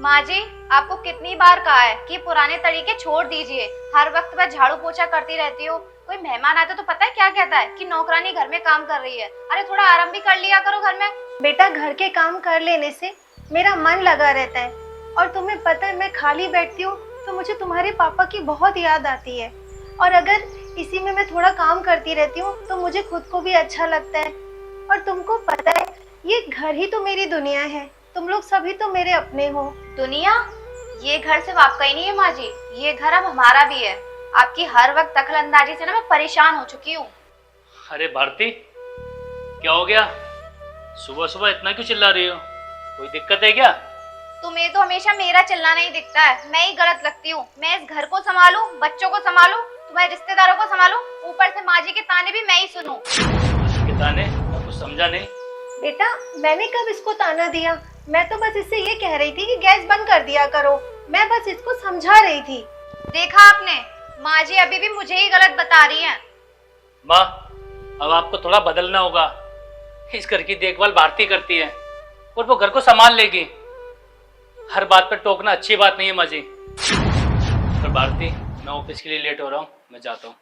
माँ जी, आपको कितनी बार कहा है कि पुराने तरीके छोड़ दीजिए। हर वक्त बस झाड़ू पोछा करती रहती हो। कोई मेहमान आता तो पता है क्या कहता है कि नौकरानी घर में काम कर रही है। अरे थोड़ा आराम भी कर लिया करो घर में। बेटा, घर के काम कर लेने से मेरा मन लगा रहता है। और तुम्हें पता है, मैं खाली बैठती हूँ तो मुझे तुम्हारे पापा की बहुत याद आती है। और अगर इसी में मैं थोड़ा काम करती रहती हूँ तो मुझे खुद को भी अच्छा लगता है। और तुमको पता है, ये घर ही तो मेरी दुनिया है। तुम लोग सभी तो मेरे अपने हो। दुनिया? ये घर सिर्फ आपका ही नहीं है माँ जी, ये घर अब हमारा भी है। आपकी हर वक्त दखलंदाजी से ना मैं परेशान हो चुकी हूँ। अरे भारती, क्या हो गया? सुबह सुबह इतना क्यों चिल्ला रही हो? कोई दिक्कत है क्या? तुम्हें तो हमेशा मेरा चिल्लाना ही दिखता है। मैं ही गलत लगती हूँ। मैं इस घर को संभालूं, बच्चों को संभालूं, तुम्हारे रिश्तेदारों को संभालूं, ऊपर से माँ जी के ताने भी मैं ही सुनूं। के ताने? मैं कुछ समझा नहीं। बेटा, मैंने कब इसको ताना दिया? मैं तो बस इससे ये कह रही थी कि गैस बंद कर दिया करो। मैं बस इसको समझा रही थी। देखा आपने, माँ जी अभी भी मुझे ही गलत बता रही हैं। माँ, अब आपको थोड़ा बदलना होगा। इस घर की देखभाल भारती करती है और वो घर को संभाल लेगी। हर बात पर टोकना अच्छी बात नहीं है माँ जी। पर भारती, मैं ऑफिस के लिए लेट हो रहा हूँ, मैं जाता हूँ।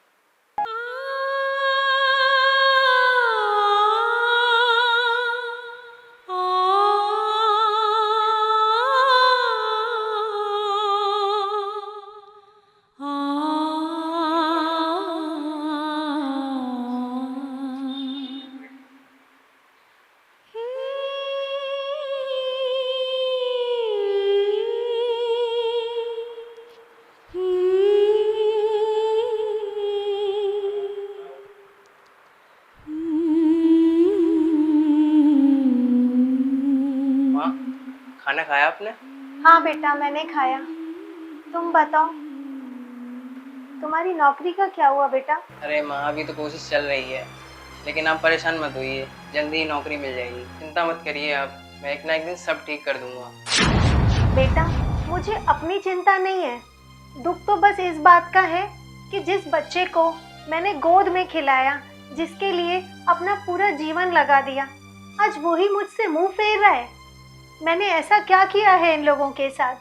खाना खाया आपने? हाँ बेटा, मैंने खाया। तुम बताओ, तुम्हारी नौकरी का क्या हुआ बेटा? अरे माँ, अभी तो कोशिश चल रही है, लेकिन आप परेशान मत होइए, जल्दी ही नौकरी मिल जाएगी। चिंता मत करिए आप, मैं एक ना एक दिन सब ठीक कर दूंगा। बेटा, मुझे अपनी चिंता नहीं है। दुख तो बस इस बात का है कि जिस बच्चे को मैंने गोद में खिलाया, जिसके लिए अपना पूरा जीवन लगा दिया, आज वही मुझसे मुंह फेर रहा है। मैंने ऐसा क्या किया है इन लोगों के साथ?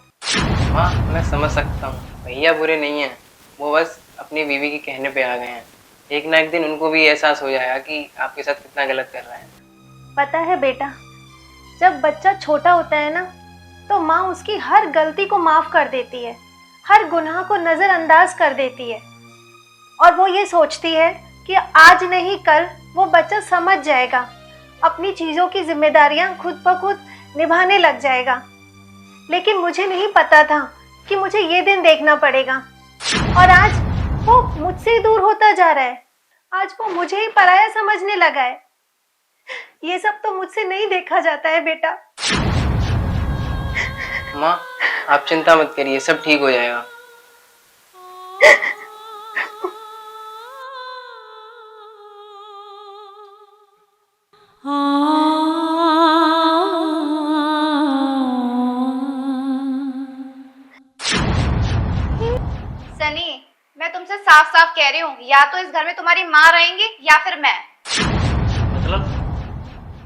माँ, मैं समझ सकता हूँ, भैया बुरे नहीं हैं, वो बस अपनी बीवी के कहने पे आ गए हैं। एक ना एक दिन उनको भी एहसास हो जाएगा कि आपके साथ कितना गलत कर रहे हैं। पता है बेटा, जब बच्चा छोटा होता है ना, तो माँ उसकी हर गलती को माफ कर देती है, हर गुनाह को नजरअंदाज कर देती है। और वो ये सोचती है कि आज नहीं कल वो बच्चा समझ जाएगा, अपनी चीजों की जिम्मेदारियां खुद ब खुद निभाने लग जाएगा। लेकिन मुझे नहीं पता था कि मुझे ये दिन देखना पड़ेगा। और आज वो मुझसे ही दूर होता जा रहा है। आज वो मुझे ही पराया समझने लगा है। ये सब तो मुझसे नहीं देखा जाता है बेटा। माँ, आप चिंता मत करिए, सब ठीक हो जाएगा। सनी, मैं तुमसे साफ साफ कह रही हूँ, या तो इस घर में तुम्हारी माँ रहेंगी या फिर मैं।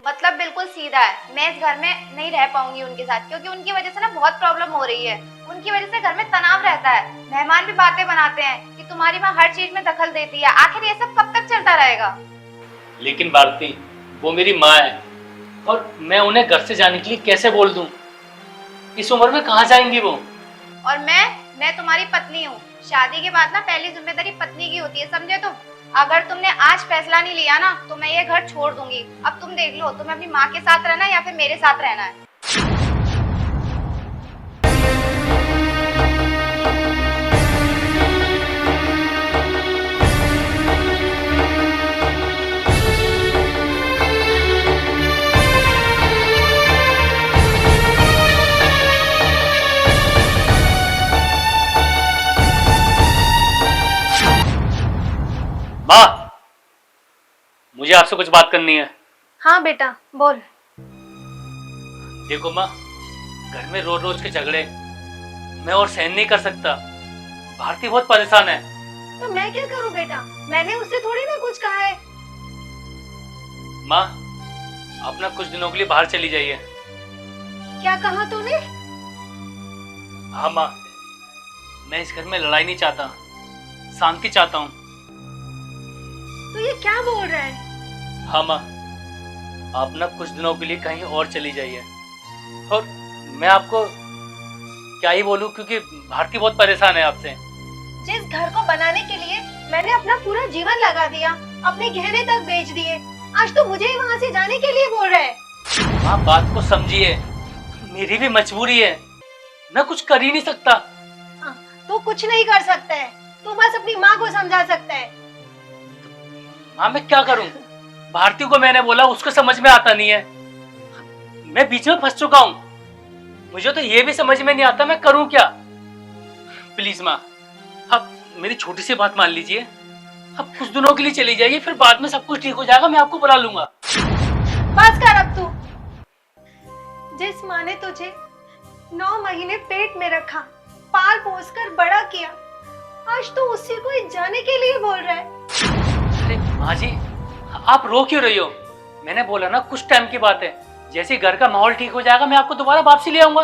मतलब बिल्कुल सीधा है, मैं इस घर में नहीं रह पाऊंगी उनके साथ, क्योंकि उनकी वजह से ना बहुत प्रॉब्लम हो रही है। उनकी वजह से घर में तनाव रहता है। मेहमान भी बातें बनाते हैं कि तुम्हारी माँ हर चीज में दखल देती है। आखिर ये सब कब तक चलता रहेगा? लेकिन भारती, वो मेरी माँ है और मैं उन्हें घर से जाने के लिए कैसे बोल दूं? इस उम्र में कहाँ जाएंगी वो? और मैं तुम्हारी पत्नी हूँ। शादी के बाद ना पहली जिम्मेदारी पत्नी की होती है, समझे तुम? अगर तुमने आज फैसला नहीं लिया ना तो मैं ये घर छोड़ दूंगी। अब तुम देख लो, तुम्हें अपनी माँ के साथ रहना है या फिर मेरे साथ रहना है। माँ, मुझे आपसे कुछ बात करनी है। हाँ बेटा, बोल। देखो माँ, घर में रोज रोज के झगड़े मैं और सहन नहीं कर सकता। भारती बहुत परेशान है। तो मैं क्या करूँ बेटा? मैंने उससे थोड़ी ना कुछ कहा है। माँ, आप ना कुछ दिनों के लिए बाहर चली जाइए। क्या कहा तूने? हाँ माँ, मैं इस घर में लड़ाई नहीं चाहता, शांति चाहता हूँ। तो ये क्या बोल रहा है? हाँ माँ, आप ना कुछ दिनों के लिए कहीं और चली जाइए। और मैं आपको क्या ही बोलूँ, क्योंकि भारती बहुत परेशान है आपसे। जिस घर को बनाने के लिए मैंने अपना पूरा जीवन लगा दिया, अपने गहने तक बेच दिए, आज तो मुझे ही वहाँ से जाने के लिए बोल रहा है। आप बात को समझिए, मेरी भी मजबूरी है, मैं कुछ कर ही नहीं सकता। तू कुछ नहीं कर सकता है, तू बस अपनी माँ को समझा सकता है। हाँ, मैं क्या करूं? भारती को मैंने बोला, उसको समझ में आता नहीं है। मैं बीच में फंस चुका हूँ, मुझे तो ये भी समझ में नहीं आता मैं करूं क्या। प्लीज माँ, आप मेरी छोटी सी बात मान लीजिए। आप कुछ दिनों के लिए चली जाइए, फिर बाद में सब कुछ ठीक हो जाएगा, मैं आपको बुला लूंगा। बस कर अब तू। जिस माँ ने तुझे 9 महीने पेट में रखा, पाल पोस कर बड़ा किया, आज तो उसी को ही जाने के लिए बोल रहा है। अरे माँ जी, आप रो क्यों रही हो? मैंने बोला ना कुछ टाइम की बात है, जैसे घर का माहौल ठीक हो जाएगा मैं आपको दोबारा वापसी ले आऊंगा।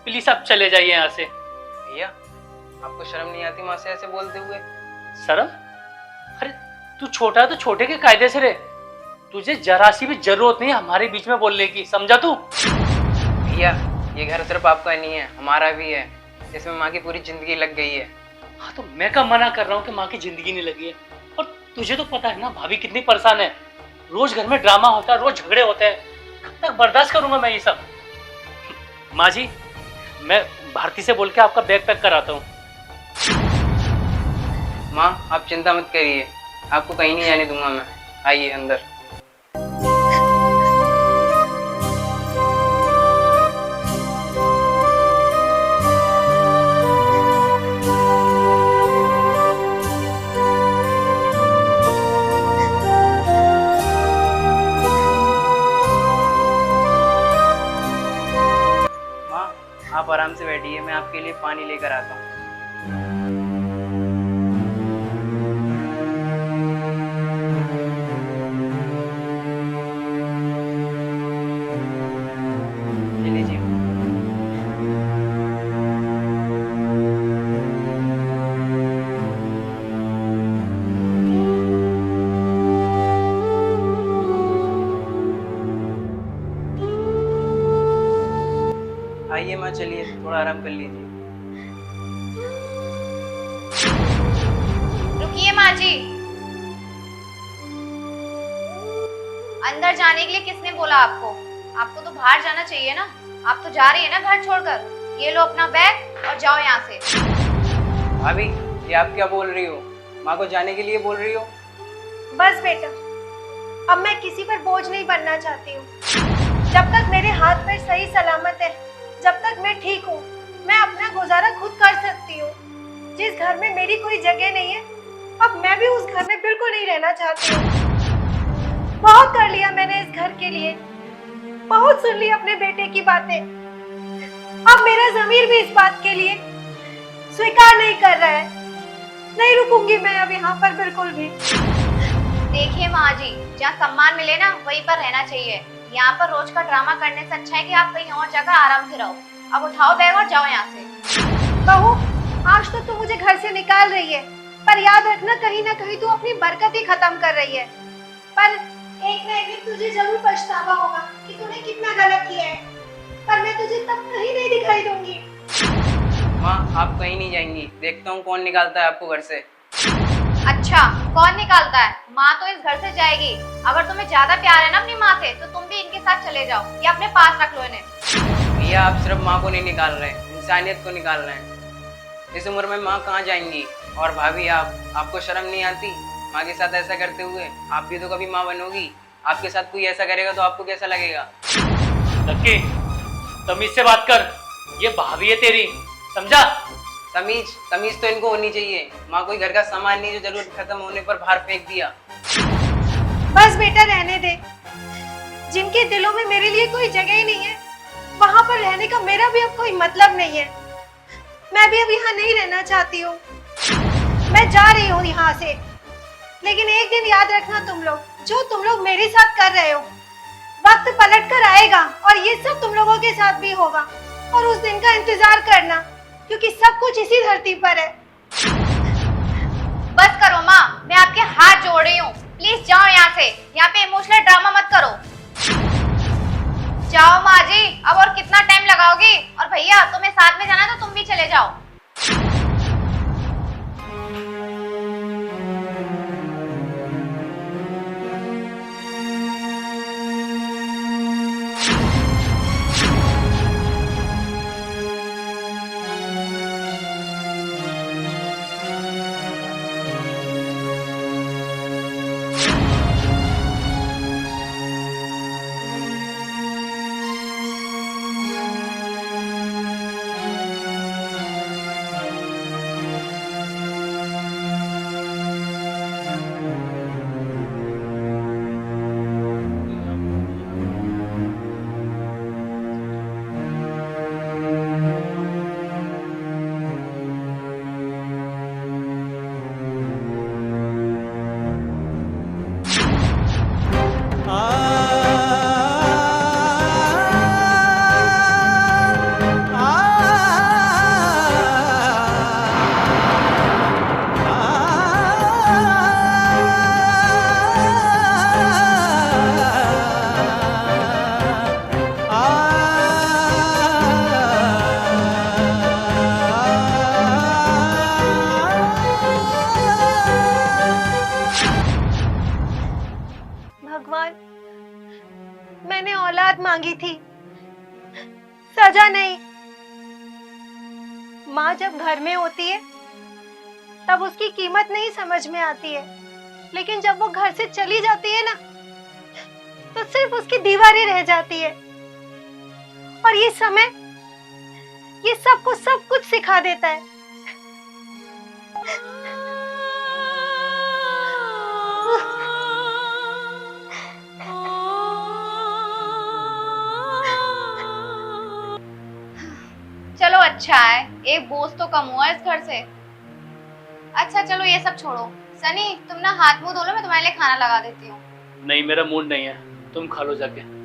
प्लीज आप चले जाइए यहाँ से। भैया, आपको शर्म नहीं आती माँ से ऐसे बोलते हुए? शर्म? अरे तू छोटा है तो छोटे के कायदे से रहे, तुझे जरा सी भी जरूरत नहीं है हमारे बीच में बोलने की, समझा तू? भैया, ये घर सिर्फ आपका नहीं है, हमारा भी है, इसमें माँ की पूरी जिंदगी लग गई है। हाँ, तो मैं कब मना कर रहा हूँ कि माँ की जिंदगी नहीं लगी है? और तुझे तो पता है ना भाभी कितनी परेशान है, रोज घर में ड्रामा होता है, रोज झगड़े होते हैं, कब तक बर्दाश्त करूंगा मैं ये सब? माँ जी, मैं भारती से बोल के आपका बैग पैक कराता हूँ। माँ, आप चिंता मत करिए, आपको कहीं नहीं जाने दूंगा मैं। आइए अंदर। माँ, आप आराम से बैठिए, मैं आपके लिए पानी लेकर आता हूँ। ये लीजिए। आइए माँ, चलिए थोड़ा आराम कर लीजिए। रुकिए माँ जी, अंदर जाने के लिए किसने बोला आपको? आपको तो बाहर जाना चाहिए ना, आप तो जा रही है ना घर छोड़कर। ये लो अपना बैग और जाओ यहाँ से। भाभी, ये आप क्या बोल रही हो? माँ को जाने के लिए बोल रही हो? बस बेटा, अब मैं किसी पर बोझ नहीं बनना चाहती हूँ। जब तक मेरे हाथ पैर सही सलामत है, जब तक मैं ठीक हूँ, मैं अपना गुजारा खुद कर सकती हूँ। जिस घर में मेरी कोई जगह नहीं है, अब मैं भी उस घर में बिल्कुल नहीं रहना चाहती हूँ। बहुत कर लिया मैंने इस घर के लिए, बहुत सुन ली अपने बेटे की बातें। अब मेरा ज़मीर भी इस बात के लिए स्वीकार नहीं कर रहा है। नहीं रुकूंगी मैं अब यहाँ पर बिल्कुल भी। देखिए माँ जी, जहाँ सम्मान मिले ना वहीं पर रहना चाहिए। यहाँ पर रोज का ड्रामा करने से अच्छा है कि आप कहीं और जाकर आराम से रहो। अब उठाओ बैग और जाओ यहाँ से। बहू, आज तो तू मुझे घर से निकाल रही है, पर याद रखना कहीं ना कहीं तू अपनी बरकत ही खत्म कर रही है। पर एक ना एक दिन तुझे जरूर पछतावा होगा कि तूने कितना गलत किया है, पर मैं तुझे तब कहीं नहीं दिखाई दूंगी। माँ, आप कहीं नहीं जाएंगी, देखता हूँ कौन निकालता है आपको घर से। अच्छा, कौन निकालता है? माँ तो इस घर से जाएगी। अगर तुम्हें ज्यादा प्यार है ना अपनी माँ से, तो तुम भी इनके साथ चले जाओ या अपने पास रख लो इन्हें। भैया, आप सिर्फ माँ को नहीं निकाल रहे, इंसानियत को निकाल रहे हैं। इस उम्र में माँ कहाँ जाएंगी? और भाभी, आपको शर्म नहीं आती माँ के साथ ऐसा करते हुए? आप भी तो कभी माँ बनोगी, आपके साथ कोई ऐसा करेगा तो आपको कैसा लगेगा? लक्की, तमीज से बात कर, ये भाभी है तेरी, समझा? तमीज तो इनको होनी चाहिए। माँ कोई घर का सामान नहीं जो जरूरत खत्म होने पर बाहर फेंक दिया। बस बेटा रहने दे। जिनके दिलों में मेरे लिए कोई जगह ही नहीं है, वहां पर रहने का मेरा भी अब कोई मतलब नहीं है। मैं भी अब यहाँ नहीं रहना चाहती हूँ, मैं जा रही हूँ यहाँ से। लेकिन एक दिन याद रखना तुम लोग, जो तुम लोग मेरे साथ कर रहे हो, वक्त पलट कर आएगा और ये सब तुम लोगों के साथ भी होगा। और उस दिन का इंतजार करना, क्योंकि सब कुछ इसी धरती पर है। बस करो माँ, मैं आपके हाथ जोड़ रही हूँ, प्लीज जाओ यहाँ से। यहाँ पे इमोशनल ड्रामा मत करो। जाओ माँ जी, अब और कितना टाइम लगाओगी? और भैया तुम्हें साथ में जाना तो तुम भी चले जाओ। भगवान, मैंने औलाद मांगी थी, सजा नहीं। माँ जब घर में होती है तब उसकी कीमत नहीं समझ में आती है, लेकिन जब वो घर से चली जाती है ना, तो सिर्फ उसकी दीवारें रह जाती है। और ये समय ये सब कुछ सिखा देता है। चलो अच्छा है, एक बोझ तो कम हुआ इस घर से। अच्छा चलो ये सब छोड़ो, सनी तुम ना हाथ मुंह धो लो, मैं तुम्हारे लिए खाना लगा देती हूँ। नहीं, मेरा मूड नहीं है, तुम खा लो जाके।